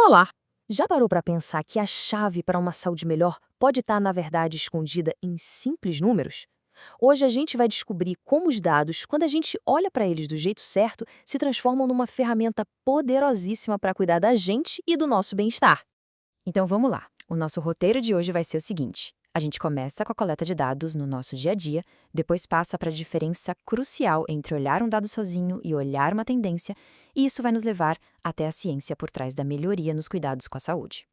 Olá! Já parou para pensar que a chave para uma saúde melhor pode estar, na verdade, escondida em simples números? Hoje a gente vai descobrir como os dados, quando a gente olha para eles do jeito certo, se transformam numa ferramenta poderosíssima para cuidar da gente e do nosso bem-estar. Então vamos lá. O nosso roteiro de hoje vai ser o seguinte: a gente começa com a coleta de dados no nosso dia a dia, depois passa para a diferença crucial entre olhar um dado sozinho e olhar uma tendência, e isso vai nos levar até a ciência por trás da melhoria nos cuidados com a saúde.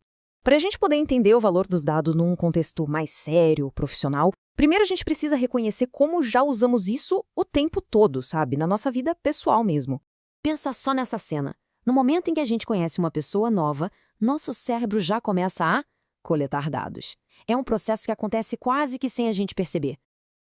Para a gente poder entender o valor dos dados num contexto mais sério, profissional, primeiro a gente precisa reconhecer como já usamos isso o tempo todo, sabe? Na nossa vida pessoal mesmo. Pensa só nessa cena. No momento em que a gente conhece uma pessoa nova, nosso cérebro já começa a coletar dados. É um processo que acontece quase que sem a gente perceber.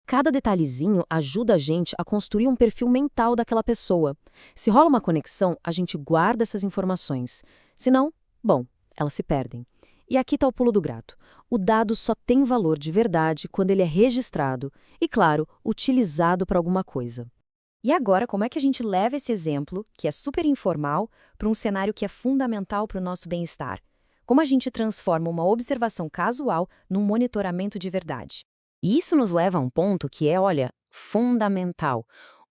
Cada detalhezinho ajuda a gente a construir um perfil mental daquela pessoa. Se rola uma conexão, a gente guarda essas informações. Se não, bom, elas se perdem. E aqui está o pulo do gato. O dado só tem valor de verdade quando ele é registrado e, claro, utilizado para alguma coisa. E agora, como é que a gente leva esse exemplo, que é super informal, para um cenário que é fundamental para o nosso bem-estar? Como a gente transforma uma observação casual num monitoramento de verdade? E isso nos leva a um ponto que é, olha, fundamental.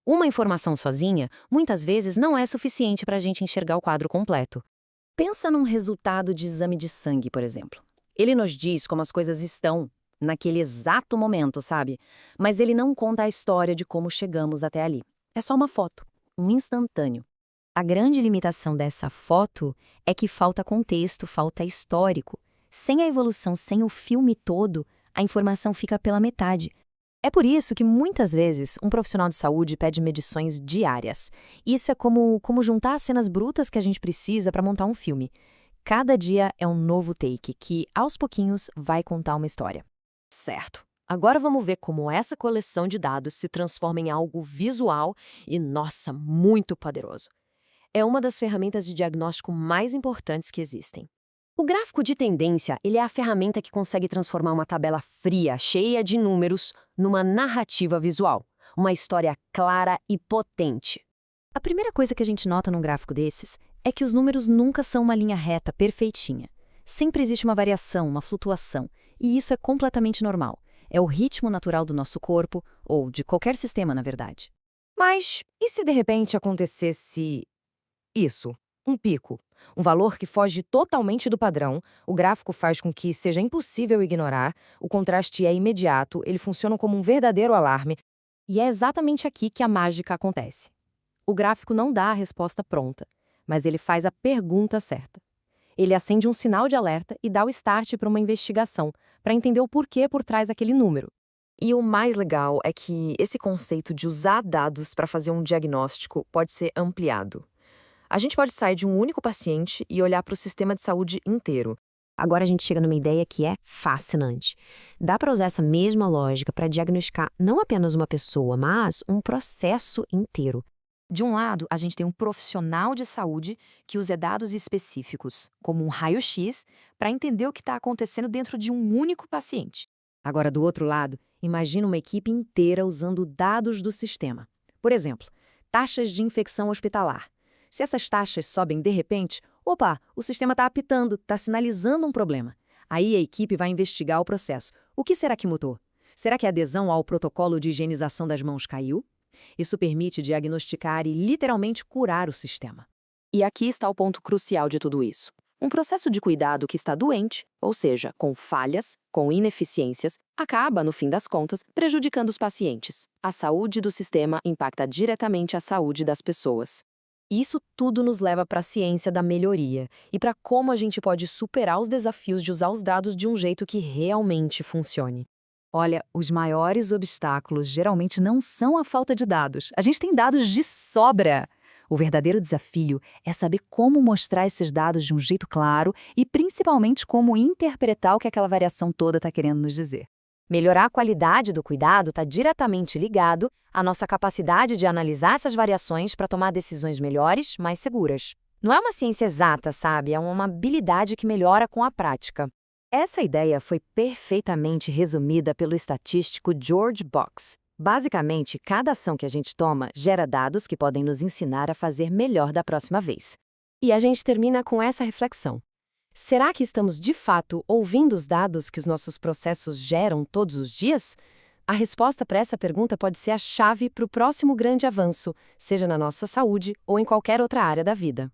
Uma informação sozinha, muitas vezes, não é suficiente para a gente enxergar o quadro completo. Pensa num resultado de exame de sangue, por exemplo. Ele nos diz como as coisas estão, naquele exato momento, sabe? Mas ele não conta a história de como chegamos até ali. É só uma foto, um instantâneo. A grande limitação dessa foto é que falta contexto, falta histórico. Sem a evolução, sem o filme todo, a informação fica pela metade. É por isso que, muitas vezes, um profissional de saúde pede medições diárias. Isso é como juntar as cenas brutas que a gente precisa para montar um filme. Cada dia é um novo take que, aos pouquinhos, vai contar uma história. Certo. Agora vamos ver como essa coleção de dados se transforma em algo visual e, nossa, muito poderoso. É uma das ferramentas de diagnóstico mais importantes que existem. O gráfico de tendência, ele é a ferramenta que consegue transformar uma tabela fria, cheia de números, numa narrativa visual, uma história clara e potente. A primeira coisa que a gente nota num gráfico desses é que os números nunca são uma linha reta perfeitinha. Sempre existe uma variação, uma flutuação, e isso é completamente normal. É o ritmo natural do nosso corpo, ou de qualquer sistema, na verdade. Mas e se de repente acontecesse isso? Um pico. Um valor que foge totalmente do padrão, o gráfico faz com que seja impossível ignorar, o contraste é imediato, ele funciona como um verdadeiro alarme, e é exatamente aqui que a mágica acontece. O gráfico não dá a resposta pronta, mas ele faz a pergunta certa. Ele acende um sinal de alerta e dá o start para uma investigação, para entender o porquê por trás daquele número. E o mais legal é que esse conceito de usar dados para fazer um diagnóstico pode ser ampliado. A gente pode sair de um único paciente e olhar para o sistema de saúde inteiro. Agora a gente chega numa ideia que é fascinante. Dá para usar essa mesma lógica para diagnosticar não apenas uma pessoa, mas um processo inteiro. De um lado, a gente tem um profissional de saúde que usa dados específicos, como um raio-x, para entender o que está acontecendo dentro de um único paciente. Agora, do outro lado, imagina uma equipe inteira usando dados do sistema. Por exemplo, taxas de infecção hospitalar. Se essas taxas sobem de repente, opa, o sistema está apitando, está sinalizando um problema. Aí a equipe vai investigar o processo. O que será que mudou? Será que a adesão ao protocolo de higienização das mãos caiu? Isso permite diagnosticar e literalmente curar o sistema. E aqui está o ponto crucial de tudo isso. Um processo de cuidado que está doente, ou seja, com falhas, com ineficiências, acaba, no fim das contas, prejudicando os pacientes. A saúde do sistema impacta diretamente a saúde das pessoas. Isso tudo nos leva para a ciência da melhoria e para como a gente pode superar os desafios de usar os dados de um jeito que realmente funcione. Olha, os maiores obstáculos geralmente não são a falta de dados. A gente tem dados de sobra. O verdadeiro desafio é saber como mostrar esses dados de um jeito claro e, principalmente, como interpretar o que aquela variação toda está querendo nos dizer. Melhorar a qualidade do cuidado está diretamente ligado à nossa capacidade de analisar essas variações para tomar decisões melhores, mais seguras. Não é uma ciência exata, sabe? É uma habilidade que melhora com a prática. Essa ideia foi perfeitamente resumida pelo estatístico George Box. Basicamente, cada ação que a gente toma gera dados que podem nos ensinar a fazer melhor da próxima vez. E a gente termina com essa reflexão. Será que estamos de fato ouvindo os dados que os nossos processos geram todos os dias? A resposta para essa pergunta pode ser a chave para o próximo grande avanço, seja na nossa saúde ou em qualquer outra área da vida.